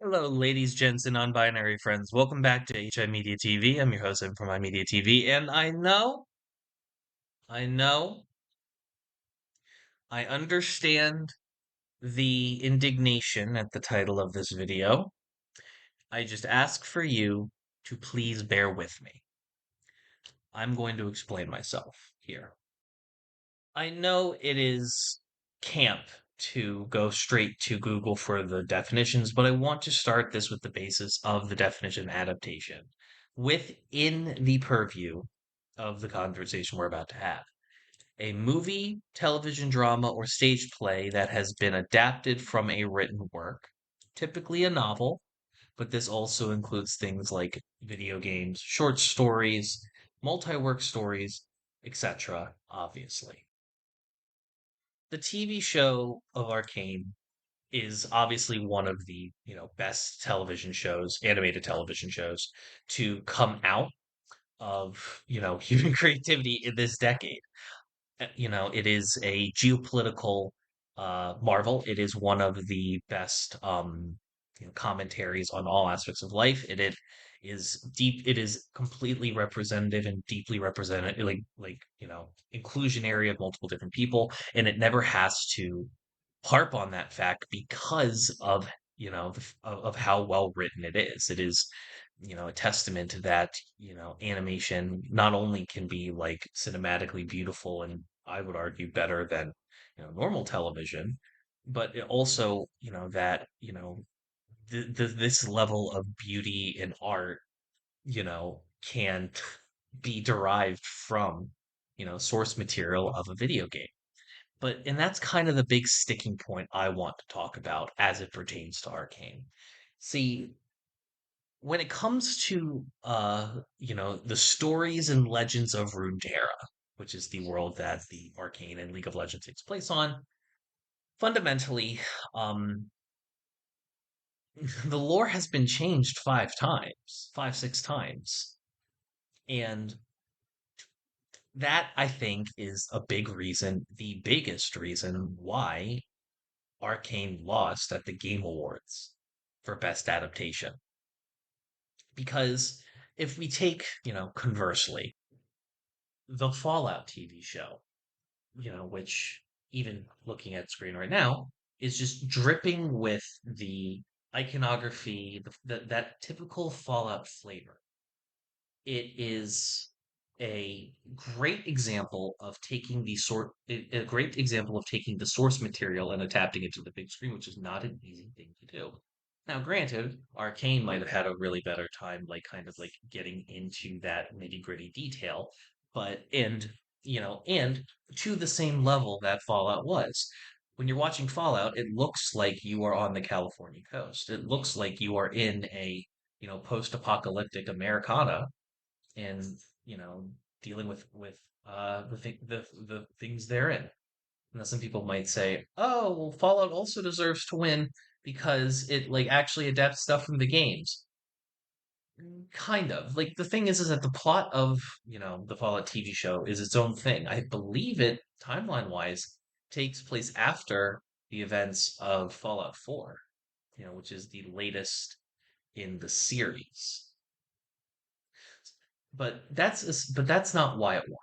Hello, ladies, gents, and non-binary friends. Welcome back to HIMediaTV. I'm your host, Em from HIMediaTV, and I know, I understand the indignation at the title of this video. I just ask for you to please bear with me. I'm going to explain myself here. I know it is camp to go straight to Google for the definitions, but I want to start this with the basis of the definition adaptation within the purview of the conversation we're about to have. A movie, television drama, or stage play that has been adapted from a written work, typically a novel, but this also includes things like video games, short stories, multi-work stories, etc., obviously. The TV show of Arcane is obviously one of the, best television shows, animated television shows to come out of, human creativity in this decade. It is a geopolitical marvel. It is one of the best commentaries on all aspects of life. It is deep. It is completely representative and deeply represented, like inclusionary of multiple different people, and it never has to harp on that fact because of of how well written it is. It is a testament to that animation not only can be like cinematically beautiful and I would argue better than normal television, but it also that this level of beauty and art can be derived from source material of a video game. And that's kind of the big sticking point I want to talk about as it pertains to Arcane. See, when it comes to the stories and legends of Runeterra, which is the world that the Arcane and League of Legends takes place on, fundamentally, um, the lore has been changed 5 times, 6 times. And that I think is a big reason, the biggest reason why Arcane lost at the Game Awards for Best Adaptation. Because if we take, conversely, the Fallout TV show, which even looking at screen right now is just dripping with the iconography, that typical Fallout flavor. It is a great example of taking a great example of taking the source material and adapting it to the big screen, which is not an easy thing to do. Now, granted, Arcane might have had a really better time, like kind of like getting into that nitty-gritty detail, and to the same level that Fallout was. When you're watching Fallout, it looks like you are on the California coast. It looks like you are in a, post-apocalyptic Americana and dealing with the things therein. Now some people might say, "Oh, well, Fallout also deserves to win because it like actually adapts stuff from the games." Kind of. Like the thing is that the plot of the Fallout TV show is its own thing. I believe it timeline wise takes place after the events of Fallout 4, which is the latest in the series. But that's not why it won.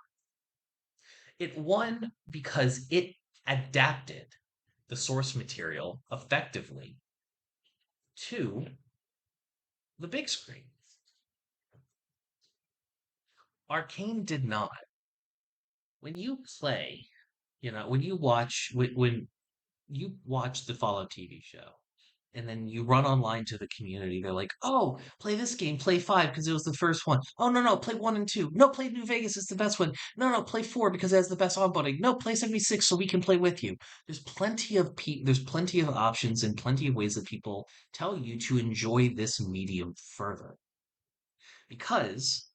It won because it adapted the source material effectively to the big screen. Arcane did not. When you play, when you watch when you watch the Fallout TV show, and then you run online to the community. They're like, "Oh, play this game, play 5 because it was the first one. Oh no, no, play 1 and 2. No, play New Vegas, it's the best one. No, no, play 4 because it has the best onboarding. No, play 76 so we can play with you." There's plenty of options and plenty of ways that people tell you to enjoy this medium further. Because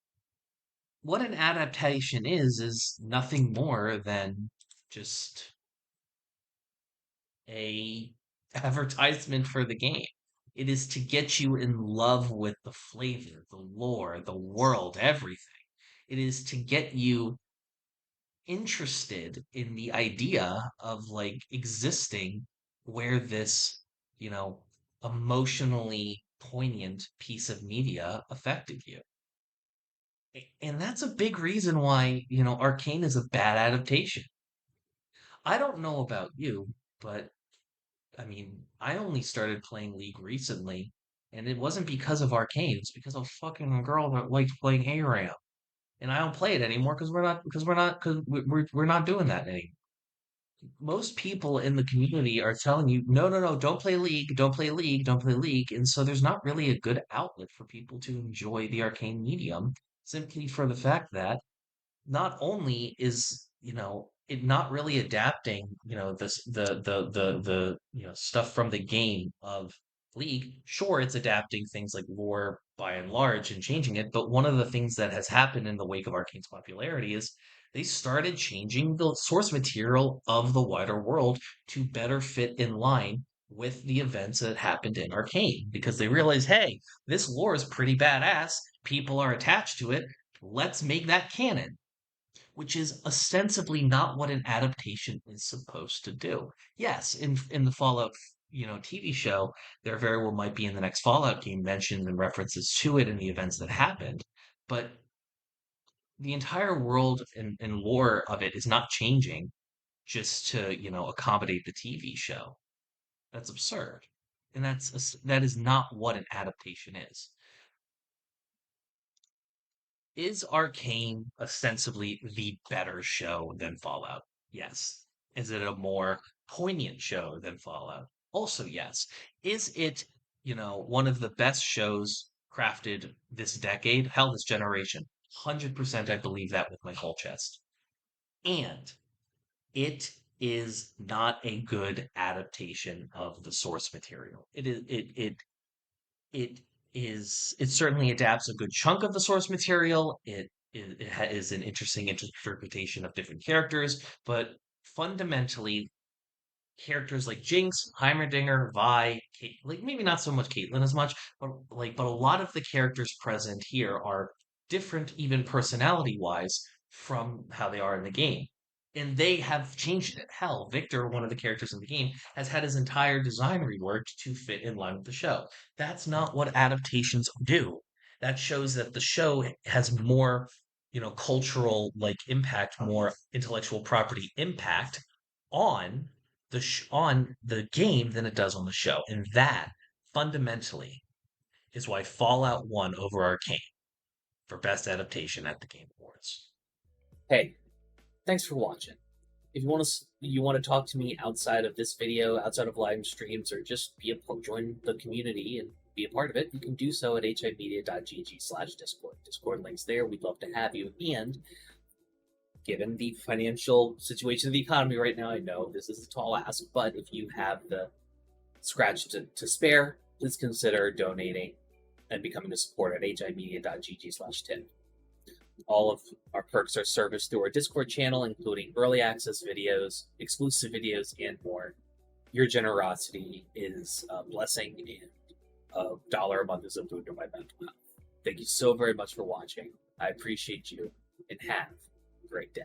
what an adaptation is nothing more than just a advertisement for the game. It is to get you in love with the flavor, the lore, the world, everything. It is to get you interested in the idea of like existing where this, you know, emotionally poignant piece of media affected you. And that's a big reason why, Arcane is a bad adaptation. I don't know about you, but I mean, I only started playing League recently, and it wasn't because of Arcane. It's because of fucking a girl that liked playing ARAM, and I don't play it anymore because we're not doing that anymore. Most people in the community are telling you, no, no, no, don't play League, don't play League, don't play League, and so there's not really a good outlet for people to enjoy the Arcane medium, simply for the fact that not only is it not really adapting this the stuff from the game of League. Sure, it's adapting things like lore by and large and changing it, but one of the things that has happened in the wake of Arcane's popularity is they started changing the source material of the wider world to better fit in line with the events that happened in Arcane, because they realized, hey, this lore is pretty badass, people are attached to it, let's make that canon, which is ostensibly not what an adaptation is supposed to do. Yes, in the Fallout, TV show, there very well might be in the next Fallout game mentions and references to it and the events that happened, but the entire world and lore of it is not changing just to, accommodate the TV show. That's absurd. And that is not what an adaptation is. Is Arcane ostensibly the better show than Fallout? Yes. Is it a more poignant show than Fallout? Also, yes. Is it, one of the best shows crafted this decade? Hell, this generation. 100% I believe that with my whole chest. And it is not a good adaptation of the source material. It certainly adapts a good chunk of the source material. Is an interesting interpretation of different characters, but fundamentally, characters like Jinx, Heimerdinger, Vi, like maybe not so much Caitlyn as much, but a lot of the characters present here are different, even personality wise, from how they are in the game. And they have changed it. Hell, Victor, one of the characters in the game, has had his entire design reworked to fit in line with the show. That's not what adaptations do. That shows that the show has more, cultural like impact, more intellectual property impact on on the game than it does on the show. And that fundamentally is why Fallout won over Arcane for best adaptation at the Game Awards. Hey, thanks for watching. If you want to talk to me outside of this video, outside of live streams, or just join the community and be a part of it, you can do so at HIMediaTV/Discord. Discord links there. We'd love to have you. And given the financial situation of the economy right now, I know this is a tall ask, but if you have the scratch to spare, please consider donating and becoming a supporter at HIMedia.gg/tip. All of our perks are serviced through our Discord channel, including early access videos, exclusive videos, and more. Your generosity is a blessing, and $1 a month is a boon to my mental health. Thank you so very much for watching. I appreciate you, and have a great day.